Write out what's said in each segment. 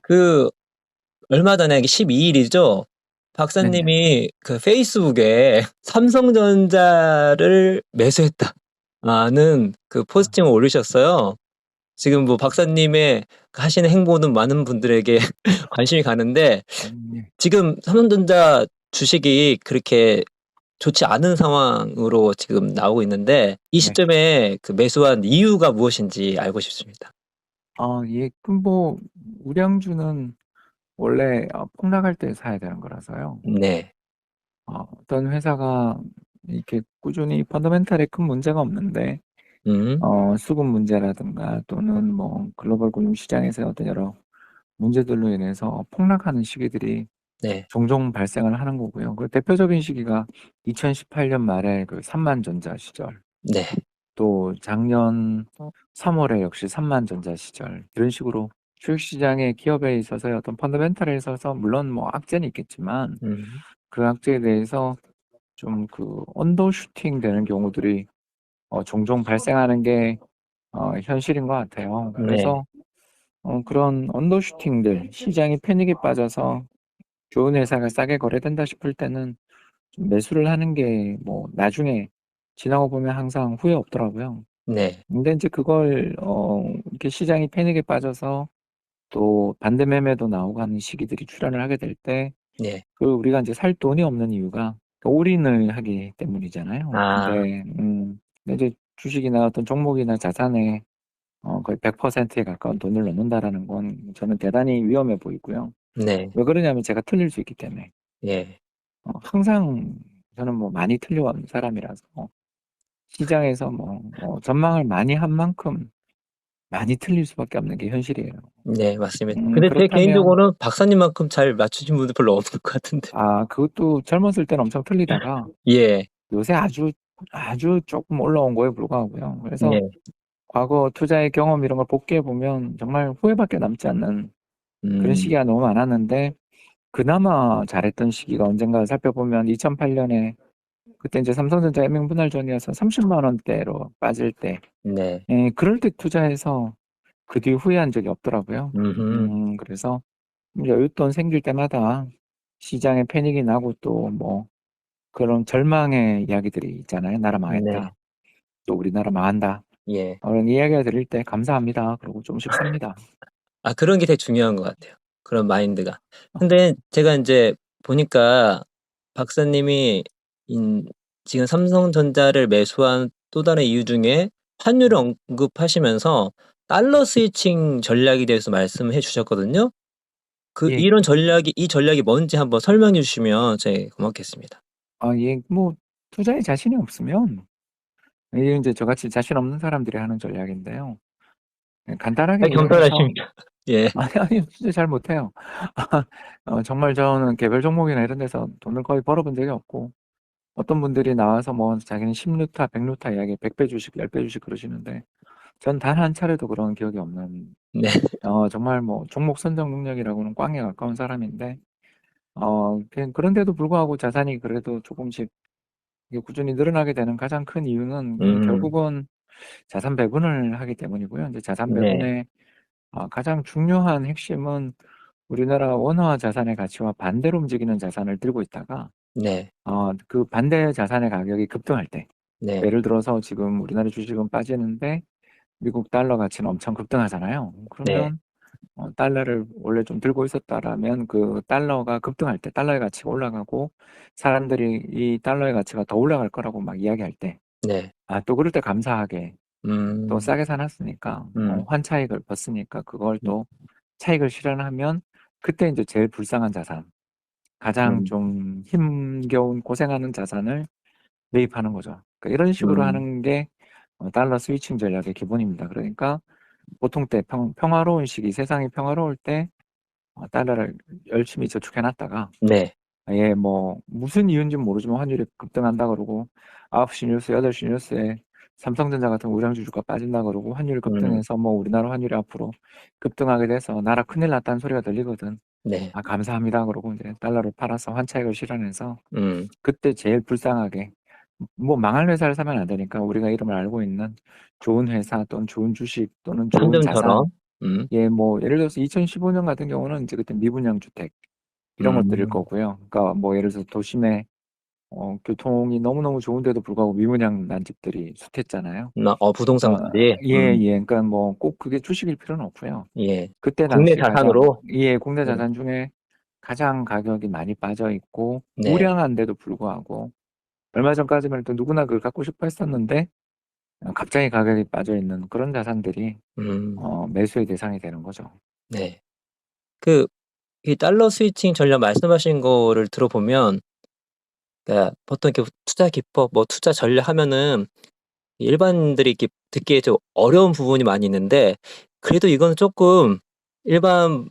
그 얼마 전에 12일이죠. 네네. 박사님이 그 페이스북에 삼성전자를 매수했다라는 그 아. 포스팅을 올리셨어요. 지금 뭐 박사님의 하시는 행보는 많은 분들에게 관심이 가는데 예. 지금 삼성전자 주식이 그렇게 좋지 않은 상황으로 지금 나오고 있는데 이 네. 시점에 그 매수한 이유가 무엇인지 알고 싶습니다. 예. 뭐 우량주는 원래 폭락할 때 사야 되는 거라서요. 네. 어떤 회사가 이렇게 꾸준히 펀더멘탈에 큰 문제가 없는데 음. 수급 문제라든가 또는 뭐 글로벌 금융시장에서의 어떤 여러 문제들로 인해서 폭락하는 시기들이 네. 종종 발생을 하는 거고요. 그 대표적인 시기가 2018년 말에 그 삼만전자 시절, 네. 또 작년 3월에 역시 삼만전자 시절, 이런 식으로 주식시장의 기업에 있어서의 어떤 펀더멘탈에 있어서 물론 뭐 악재는 있겠지만 음. 그 악재에 대해서 좀 그 언더슈팅 되는 경우들이 종종 발생하는 게 현실인 것 같아요. 네. 그래서 그런 언더슈팅들, 시장이 패닉에 빠져서 좋은 회사가 싸게 거래된다 싶을 때는 좀 매수를 하는 게 뭐 나중에 지나고 보면 항상 후회 없더라고요. 네. 근데 인제 그걸 이렇게 시장이 패닉에 빠져서 또 반대 매매도 나오고 하는 시기들이 출현을 하게 될 때 네. 우리가 인제 살 돈이 없는 이유가 올인을 하기 때문이잖아요. 아. 근데 이제 주식이나 어떤 종목이나 자산에 거의 100%에 가까운 돈을 넣는다라는 건 저는 대단히 위험해 보이고요. 네. 왜 그러냐면 제가 틀릴 수 있기 때문에. 예. 항상 저는 뭐 많이 틀려온 사람이라서 시장에서 전망을 많이 한 만큼 많이 틀릴 수밖에 없는 게 현실이에요. 네, 맞습니다. 근데 제 그렇다면 개인적으로는 박사님만큼 잘 맞추신 분들 별로 없는 것 같은데. 그것도 젊었을 때는 엄청 틀리다가 예. 요새 아주 쪼끔 올라온 거에 불과하고요. 그래서 예. 과거 투자의 경험 이런 걸 복귀해 보면 정말 후회밖에 남지 않는 그런 음. 시기가 너무 많았는데 그나마 잘했던 시기가 언젠가 살펴보면 2008 년에 그때 인제 삼성전자 해명분할전이어서 30만 원대로 빠질 때, 네. 그럴 때 투자해서 그 뒤에 후회한 적이 없더라고요. 음음. 그래서 여윳돈 생길 때마다 시장에 패닉이 나고 또 뭐 그런 절망의 이야기들이 있잖아요. "나라 네. 망했다." 또 "우리나라 망한다." 예. 그런 이야기가 들릴 때 "감사합니다." 그러고 조금씩 삽니다. 그런 게 되게 중요한 것 같아요, 그런 마인드가. 근데 제가 인제 보니까 박사님이 인 지금 삼성전자를 매수한 또 다른 이유 중에 환율을 언급하시면서 달러 스위칭 전략에 대해서 말씀해 주셨거든요. 예. 이 전략이 뭔지 한번 설명해 주시면 제 고맙겠습니다. 예. 뭐 투자에 자신이 없으면 이게 인제 저같이 자신 없는 사람들이 하는 전략인데요. 간단하게 얘기를 해서 겸손하십니다. 예. 아니요. 진짜 잘 못해요. 정말 저는 개별 종목이나 이런 데서 돈을 거의 벌어 본 적이 없고 어떤 분들이 나와서 뭐 자기는 10 루타 100 루타 이야기 100배 주식 10배 주식 그러시는데 전 단 한 차례도 그런 기억이 없는 네. 정말 뭐 종목 선정 능력이라고는 꽝에 가까운 사람인데 그런데도 불구하고 자산이 그래도 조금씩 이게 꾸준히 늘어나게 되는 가장 큰 이유는 음. 결국은 자산 배분을 하기 때문이고요. 인제 자산 네. 배분의 가장 중요한 핵심은 우리나라 원화 자산의 가치와 반대로 움직이는 자산을 들고 있다가 네. 그 반대 자산의 가격이 급등할 때, 네. 예를 들어서 지금 우리나라 주식은 빠지는데 미국 달러 가치는 엄청 급등하잖아요. 네. 그러면 달러를 원래 좀 들고 있었다라면 그 달러가 급등할 때 달러의 가치가 올라가고 사람들이 이 달러의 가치가 더 올라갈 거라고 막 이야기할 때 네. 또 그럴 때 감사하게 또 음. 싸게 사 놨으니까 음. 환차익을 벗으니까 그걸 음. 또 차익을 실현하면 그때 인제 제일 불쌍한 자산, 가장 음. 좀 힘겨운 고생하는 자산을 매입하는 거죠. 그러니까 이런 식으로 음. 하는 게 달러 스위칭 전략의 기본입니다. 그러니까 보통 때 평화로운 시기, 세상이 평화로울 때 달러를 열심히 저축해 놨다가 네. 뭐 무슨 이유인지는 모르지만 환율이 급등한다 그러고 9시 뉴스, 8시 뉴스에 삼성전자 같은 우량주 주가 빠진다 그러고 환율이 음. 급등해서 뭐 우리나라 환율이 앞으로 급등하게 돼서 "나라 큰일 났다."는 소리가 들리거든. 네. "감사합니다." 그러고 인제 달러를 팔아서 환차익을 실현해서 음. 그때 제일 불쌍하게 뭐 망할 회사를 사면 안 되니까 우리가 이름을 알고 있는 좋은 회사 또는 좋은 주식 또는 좋은 자산, 현금처럼. 예, 뭐 예를 들어서 2015년 같은 경우는 이제 그때 미분양 주택 이런 것들일 거고요. 그러니까 뭐 예를 들어서 도심에 교통이 너무너무 좋은데도 불구하고 미분양 난 집들이 숱했잖아요. 부동산 그러니까 문제. 예, 예. 그러니까 뭐 꼭 그게 주식일 필요는 없고요. 예. 그때 국내 당시 가장 자산으로. 예, 국내 네. 자산 중에 가장 가격이 많이 빠져 있고 네. 우량한데도 불구하고 얼마 전까지만 해도 누구나 그걸 갖고 싶어 했었는데 갑자기 가격이 빠져 있는 그런 자산들이 음. 매수의 대상이 되는 거죠. 네. 이 달러 스위칭 전략 말씀하신 거를 들어보면, 그러니까 보통 이렇게 투자 기법, 뭐 투자 전략 하면은 일반인들이 이렇게 듣기에 좀 어려운 부분이 많이 있는데, 그래도 이거는 쪼끔 일반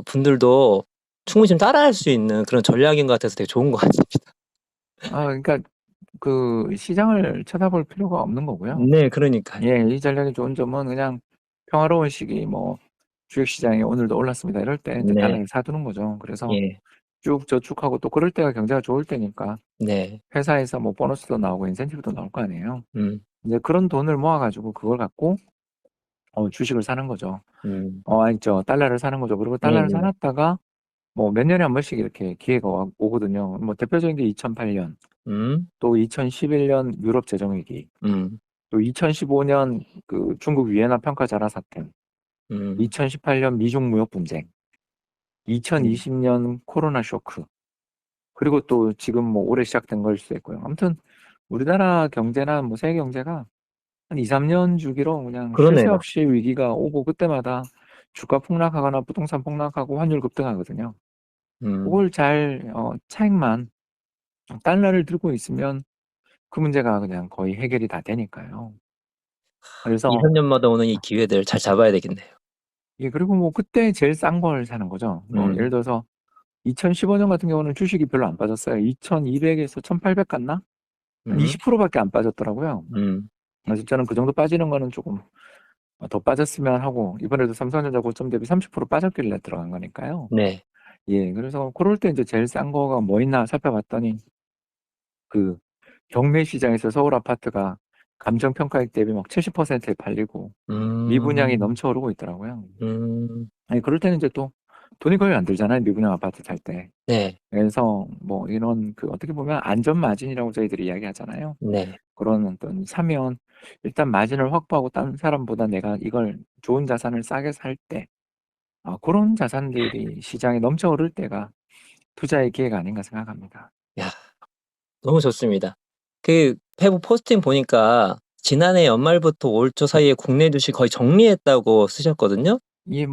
분들도 충분히 좀 따라할 수 있는 그런 전략인 것 같아서 되게 좋은 것 같습니다. 그러니까 그 시장을 쳐다볼 필요가 없는 거고요. 네, 그러니까요. 예, 이 전략의 좋은 점은 그냥 평화로운 시기 뭐 주식시장이 오늘도 올랐습니다. 이럴 때 이제 네. 달러를 사두는 거죠. 그래서 예. 쭉 저축하고 또 그럴 때가 경제가 좋을 때니까 네. 회사에서 뭐 보너스도 나오고 인센티브도 나올 거 아니에요. 음. 이제 그런 돈을 모아 가지고 그걸 갖고 주식을 사는 거죠. 음. 아니죠. 달러를 사는 거죠. 그리고 달러를 사 네네. 놨다가 뭐 몇 년에 한 번씩 이렇게 기회가 오거든요. 뭐 대표적인 게 2008년, 음. 또 2011년 유럽 재정 위기, 음. 또 2015년 그 중국 위엔화 평가 절하 사태, 음. 2018년 미중 무역 분쟁, 음. 2020년 코로나 쇼크, 그리고 또 지금 뭐 올해 시작된 걸 수도 있고요. 아무튼 우리나라 경제나 뭐 세계 경제가 한 2-3년 주기로 그냥 쉴 새 그러네요. 없이 위기가 오고 그때마다 주가 폭락하거나 부동산 폭락하고 환율 급등하거든요. 음. 그걸 잘 차익만 달러를 들고 있으면 그 문제가 그냥 거의 해결이 다 되니까요. 그래서 2-3 년마다 오는 이 기회들 잘 잡아야 되겠네요. 예, 그리고 뭐 그때 제일 싼 걸 사는 거죠. 뭐 예를 음. 들어서 2015년 같은 경우는 주식이 별로 안 빠졌어요. 2,200에서 1,800 갔나? 한 음. 20% 밖에 안 빠졌더라고요. 음. 그래서 저는 그 정도 빠지는 거는 조금 더 빠졌으면 하고, 이번에도 삼성전자 고점 대비 30% 빠졌길래 들어간 거니까요. 네. 예, 그래서 그럴 때 이제 제일 싼 거가 뭐 있나 살펴봤더니 그 경매 시장에서 서울 아파트가 감정 평가액 대비 막 70%에 팔리고 미분양이 음. 넘쳐 오르고 있더라고요. 음. 아니 그럴 때는 이제 또 돈이 거의 안 들잖아요, 미분양 아파트 살 때. 네. 그래서 뭐 이런 어떻게 보면 안전 마진이라고 저희들이 이야기하잖아요. 네. 그런 어떤 사면 일단 마진을 확보하고 다른 사람보다 내가 이걸 좋은 자산을 싸게 살 때 고런 자산들이 시장에 넘쳐 오를 때가 투자의 기회가 아닌가 생각합니다. 야, 너무 좋습니다. 페이북 포스팅 보니까 지난해 연말부터 올 초 사이에 국내 주식 거의 정리했다고 쓰셨거든요. 이게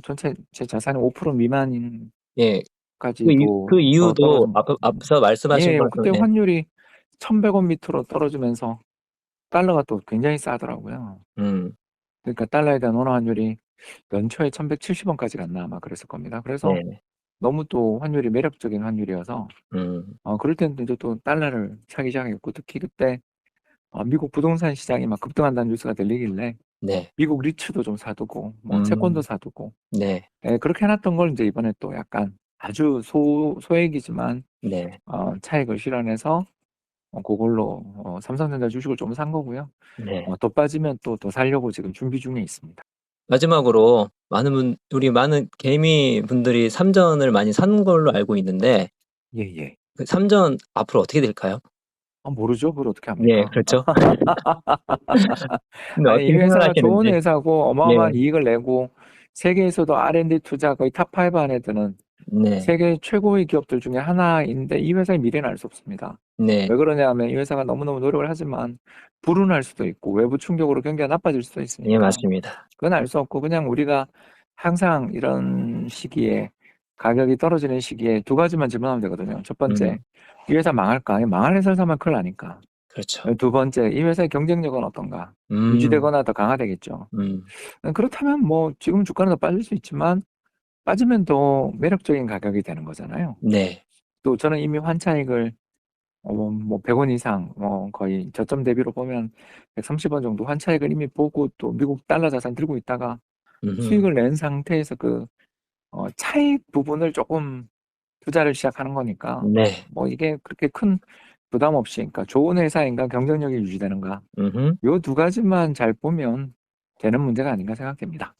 전체 제 자산의 5% 미만인 예. 그 까지도 이유도 떨어진 앞서 말씀하신 예, 그때 것처럼. 예. 환율이 1,100원 밑으로 떨어지면서 달러가 또 굉장히 싸더라고요. 음. 그러니까 달러에 대한 원화 환율이 연초에 1,170원까지 갔나 아마 그랬을 겁니다. 그래서 네. 너무 또 환율이 매력적인 환율이어서 음. 그럴 때는 이제 또 달러를 사기 시작했고, 특히 그때 미국 부동산 시장이 막 급등한다는 뉴스가 들리길래 네. 미국 리츠도 좀 사두고 뭐 채권도 음. 사두고 네. 예, 그렇게 해 놨던 걸 이제 이번에 또 약간 아주 소액이지만 네. 차익을 실현해서 그걸로 삼성전자 주식을 좀 산 거고요. 네. 더 빠지면 또 더 사려고 지금 준비 중에 있습니다. 마지막으로 우리 많은 개미 분들이 삼전을 많이 산 걸로 알고 있는데, 예예. 그 삼전 앞으로 어떻게 될까요? 모르죠. 그걸 어떻게 네, 합니까? 그렇죠. 근데 아니 이 어떻게 회사가 좋은 생각하시는지. 회사고 네. 어마어마한 이익을 내고 세계에서도 R&D 투자 거의 탑5 안에 드는 네. 세계 최고의 기업들 중에 하나인데 이 회사의 미래는 알 수 없습니다. 네. 왜 그러냐면 이 회사가 너무너무 노력을 하지만 불운할 수도 있고 외부 충격으로 경기가 나빠질 수도 예, 있으니까 맞습니다. 그건 알 수 없고, 그냥 우리가 항상 이런 시기에 가격이 떨어지는 시기에 두 가지만 질문하면 되거든요. 첫 번째, 음. 이 회사 망할까? 망할 회사를 사면 큰일 나니까. 그렇죠. 두 번째, 이 회사의 경쟁력은 어떤가? 음. 유지되거나 더 강화되겠죠. 음. 그렇다면 뭐 지금 주가는 더 빠질 수 있지만 빠지면 더 매력적인 가격이 되는 거잖아요. 네. 또 저는 이미 환차익을 뭐 100원 이상 거의 저점 대비로 보면 130원 정도 환차익을 이미 보고 또 미국 달러 자산 들고 있다가 음음. 수익을 낸 상태에서 차익 부분을 조금 투자를 시작하는 거니까 네. 뭐 이게 그렇게 큰 부담 없이, 그러니까 좋은 회사인가 경쟁력이 유지되는가 음음. 요 두 가지만 잘 보면 되는 문제가 아닌가 생각됩니다.